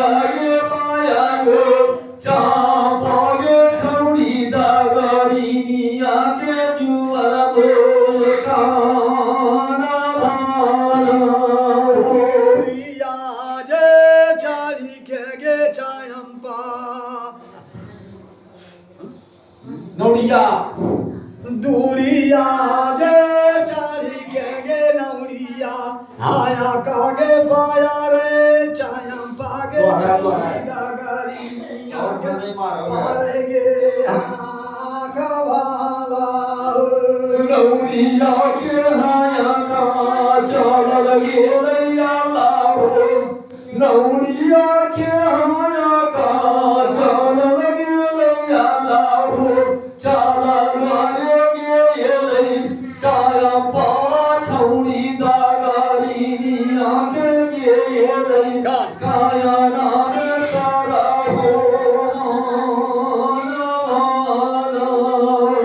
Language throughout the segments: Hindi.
लागे माया गो चापागे छौड़ी दागरी निया के जुअल बोकाना भाला दूरिया जे चाली के गे चायंपा नौड़िया दूरिया जे चाली के गे नौड़िया आया कागे पाया रे चायंपा गे छौड़ी दागरी निया के मारे गे कवाला नौड़िया के हाया का चल लगे लैया लाओ नौड़िया के हाया का चल लगे लैया लाओ चल लगे ये लई चाया पा छौड़ी दागरी निया के ये लई काया नाम सारा हो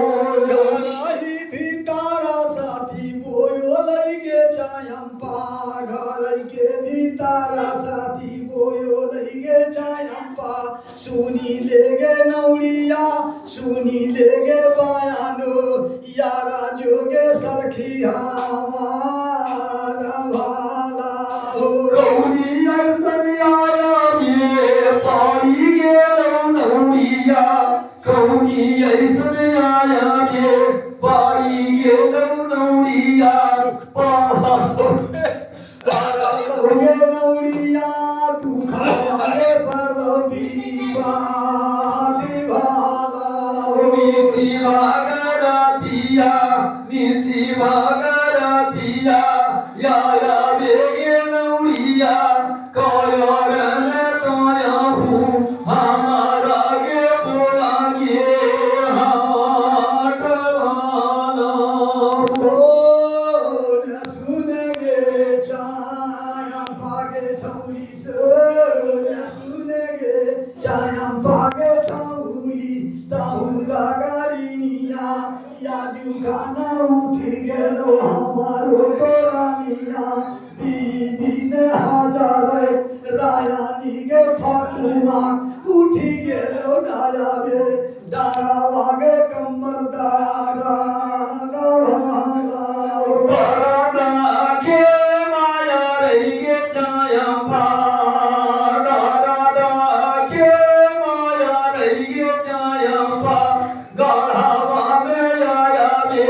घराही भीतारा साथी बोयो लई गे चायंपा घराई के भीतारा साथी बोयो लई गे चायंपा सुनी ले गे नौड़िया सुनी ले गे बयानो यारा जोगे सलखी हमारा भाला हो कौड़ी ऐसन आया ये पाई गेलो नौड़िया कौड़ी ऐसन आया ये पाई गेलो नौड़िया तारा लोगे नौड़िया तुम्हारे पर बीबा दिवाला हो निसी भागरथिया या बेगे नौड़िया कायरन काया हूँ हमारा गे बोला गे हाट वाला सुन गे चायंपा के छौड़ी सुन गे चायंपा के छौड़ी ताहू दागरी निया या जुगाना उठी गेलो हमारो तोरानिया बीबी ने हजार रायानी गे फातुमा उठी गेलो डाया बे डारा वागे कमर दारा गवाला बरदा के माया रही गे चायंपा दादा के माया रही गे चायंपा गढ़ावा में आया बे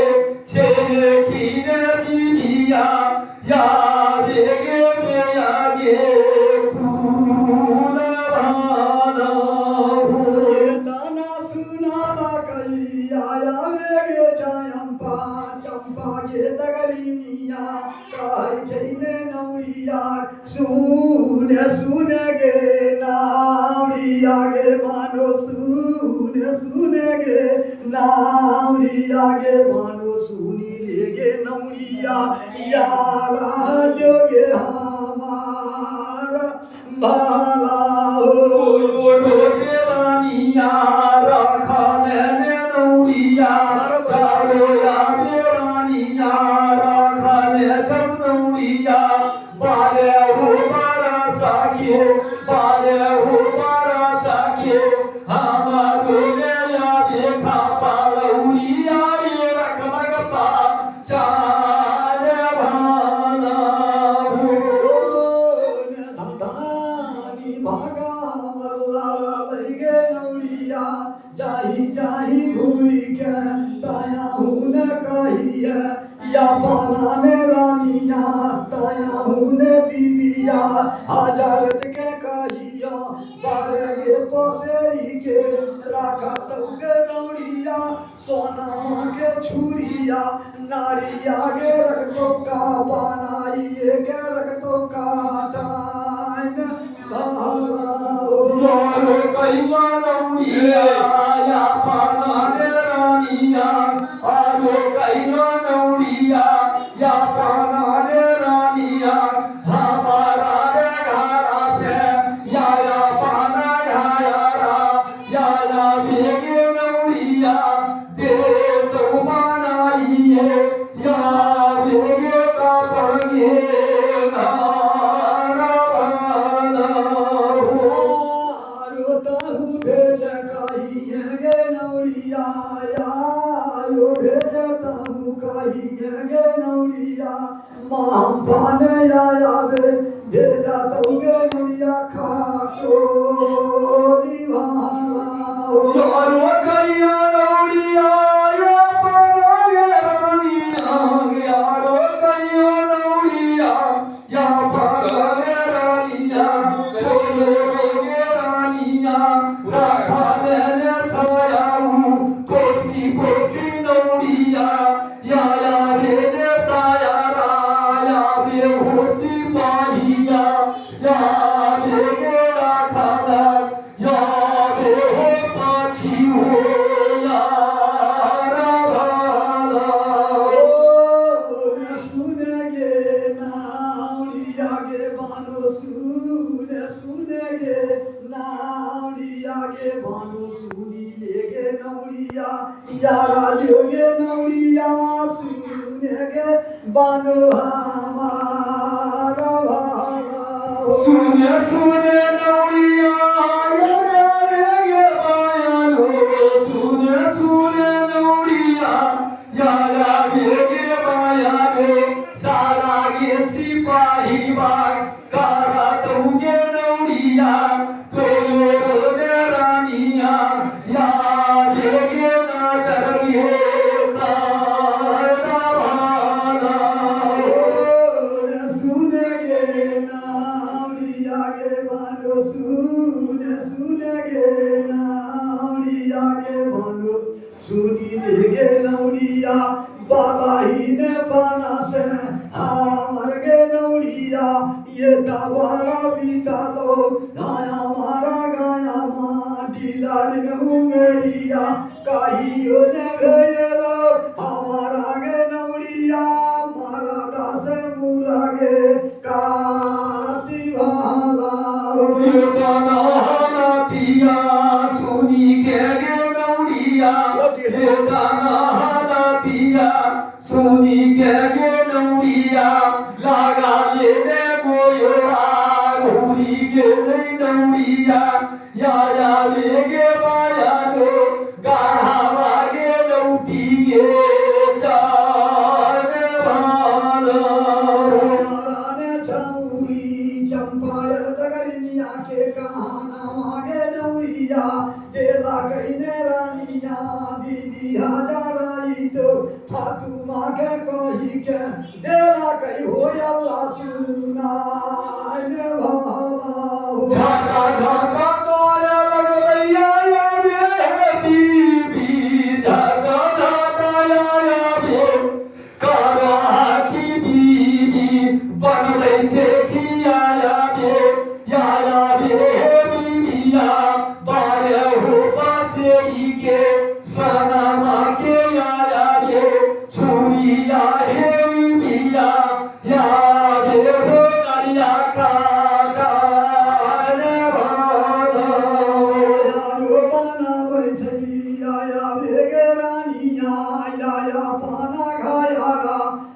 छे खीने बीबिया या बेगे बेया गे फूल भाना दाना सुनाला कई आया वेगे चायंपा चंपा गे दगलिनिया काई छैने नौड़िया सुन गे नावड़िया गे मानो सुन गे नावड़िया गे मानो सुनी ले गे नौड़िया यारा जोगे हमारा भाला हो रोगे रानिया राखा मैंने नौड़िया चालो या रानिया राखा ले चल नौड़िया बाले हो बारा साके हमारो ने या देखा पालौड़िया ये रख लगता चाल भाला हो धानी भागा मल्ला लई गे नौड़िया जाही घूरी के ताया हूँ न कहिया या पाना ने रानिया ताया हूँ ने बीबिया हजारत के कहिया बारे गे पसेरी के राखा तौगे नौड़िया सोना के छुरिया नारिया गे रख तो का बनाई के रख तो का टाइन भाला हो यारो कैया नौड़िया या पाना ने रानिया आरो कैया नौड़िया या पाना ने रानिया हमारा रे घरा से या पाना घायारा या बेगे नौड़िया दे तो बनाइए या बेगे का पड़गे धारा वाला हो टोली वाला हो यारो कैया नौड़िया या पाना रानी आग यारो कैया नौड़िया या पाना रानिया कोयो रोगे रानिया राखा मैंने छाया हूँ पोसी पोसी नौड़िया या बेदे साया राया बेहोशी पाहिया या बेगे राखा या बेहो पाछी हो या राधा सुनेगे नावड़िया गे बानो सुनेगे नावड़िया गे बानो सुनी लेगे नौड़िया यारा जोगे नौड़िया सुनेगे बानो हमारा भाला हो सुने सुने नौड़िया गे बायानो सुने सुने नौड़िया या गे बायानो सारा गे सिपाही बाग कारा तूगे नौड़िया तो गे रानिया या गे ना करगे कारा भाला सुनेगे नावड़िया गे बानो सुनेगे नावड़िया गे बानो सुनी लेगे नौड़िया बाला ही ने बना से मर गे नौड़िया ये दबारा बीता लो गाया मारा गाया माँ डीलार में हूँ मेरिया कहियो ने भेलो हमारा गे नौड़िया मारा दास मूला गे काती भाला सुनी के गे नौड़िया सुनी के गे नौड़िया लागा ले गोयोरा घूरी गे नौड़िया या ले गे बाया गो गाढ़ावा गे लौटी गे जाने वाला सोयाराने छौली चंपायल तगरिनिया के कहाना मागे नौड़िया देला कईने रानिया बीबी हजाराई तो फातुमा के कही के देला कई हो अल्लाह सुनाने भाला हो झाका झाका काले लगलैया या बे बीबी झाका झाका या बे कारा की बीबी बनबै छे खिया या बे बीबिया बारे हो पासे ही के सोना माँ के या बे छुरिया हे बीबिया या बे हो नरिया का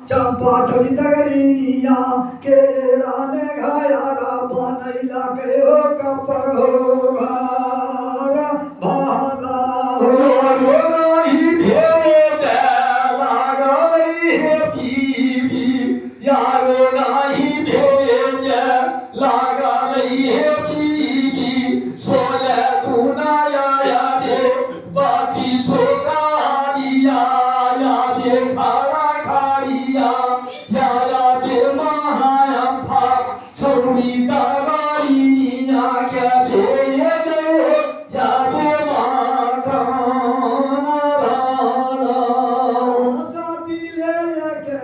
चंपा छोड़ी तगड़िया के राने घायारा बनैला के हो कपड़ हो घारा भाला हो नहीं भेज लागल हे बीबी यारो नहीं भेज लागल हे बीबी सोले गुना या बे बाकी सो कहानिया या बे खारा खाड़िया या बे महाया फा छौड़ी दगाइनिया के भेज या बे माता साथी ले के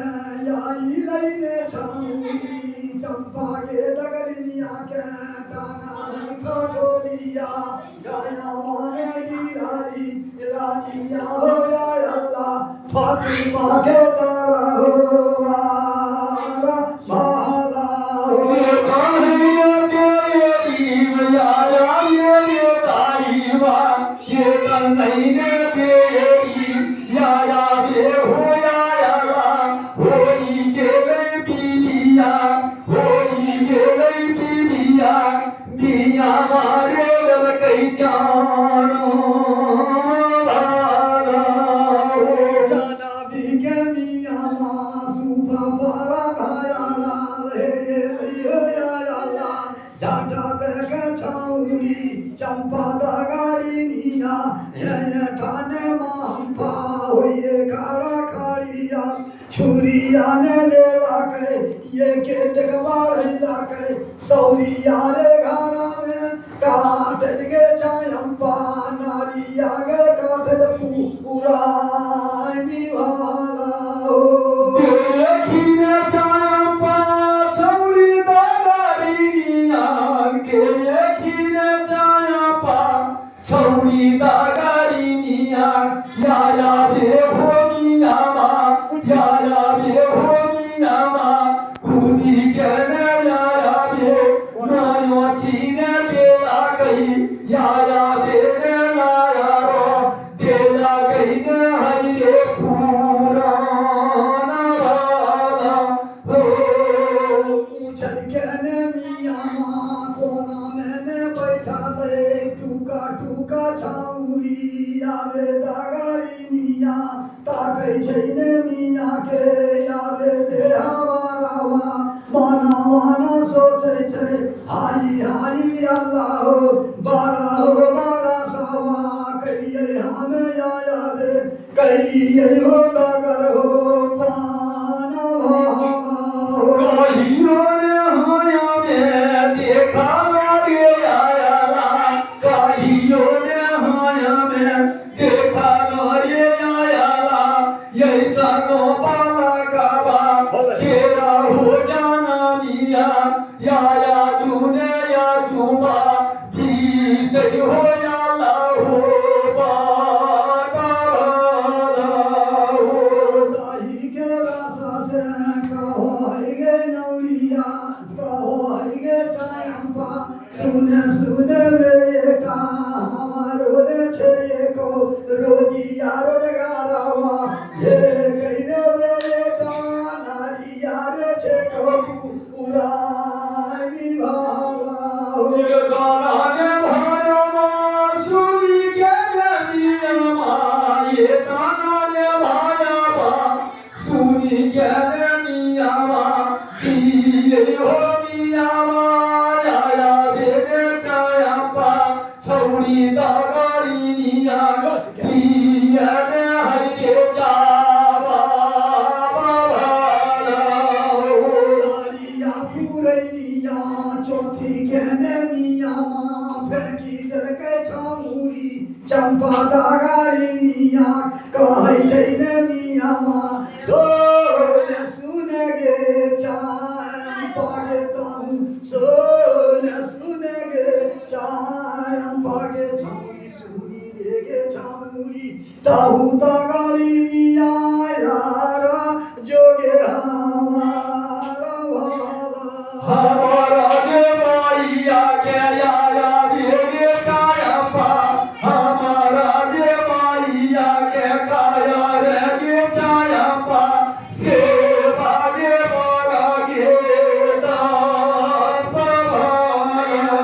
आई लैने छौड़ी चंपा के तगड़िया के टांगा नहीं खटोलिया गाया माने डीलारी रानिया हो या अल्लाह फातिमा के तारा हो वारा भाला हो जाना भी के मियाँ सुबह बारा धाया लाल हे लियो या अल्लाह जाटा देख छाऊ छाऊली चंपा दागारिनिया ये ठाने मांपा होए कारा कारिया छुरिया ने लेवा के ये के टकवाड़िया के सौरिया रे घरा में काट गे चंपा नारिया गे काट पूरा निभाला हो देखिने चंपा छौरी दागारिनिया देखिने चंपा छौरी दागारिनिया या बे हो मियामा या बे हो मियामा कुदी के ने या बे नायो छीने देला कही या बे ने लाया रो देला कही ने हई रे पुराना वाला हो उछल के ने मियामा कोना मैंने बैठा ले टूका टूका छाऊली आवे दागारी मिया ताकै छैन मिया के आवे बेहावा रावा माना माना सोचै छै हाई हाई अल्लाह हो बारा सावा कहिए हम आवे कहिए हो दागर हो पाना भावा हो कहियो ने हाया में देखा रे आयाला कहियो ने हाया में देखा रे आयाला ऐसा नो पाला काबा तेरा हो जाना मिया या जूने या जुमा बीत हो या हो बातारा हो दाही के रासा से कहो है गे नौलिया कहो है गे चंपा सुने सुने बेटा हमारो रे छे को रोजिया रोजगारवा ये कहिने बेटा नारिया रे छे को पूरा निभाला हो ये गाना ने भाया सुनी के मियामा ये गाना ने भाया सुनी के मियामा दिए हो मियामा या बेबे चंपा छौरी दागारिनिया दिए ने हरे जावा बाला हो नारिया पुरैनिया चौथी कहने मिया माँ फेंकी दर के छाऊली चंपा दागारिनिया कहै छैन मिया माँ सोन सुन गे चंपा गे तुम सोन सुन गे चंपा गे छाऊली सुनी ले गे छाऊली ताहू दागारिनिया यारा जोगे हमारा भाला हमारा गे माइया के या बेगे चंपा हमारा गे माइया के काया रे गे चंपा सेवा गे बड़ा गे दासवाना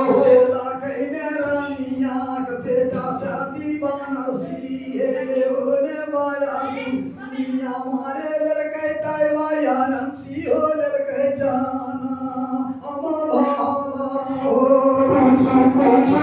होला कहने रानिया के बेटा साथी बनसी हे होने माया मिया मारे लड़के ताई माया नंसी हो लड़के जाना अमा भाला हो कुछ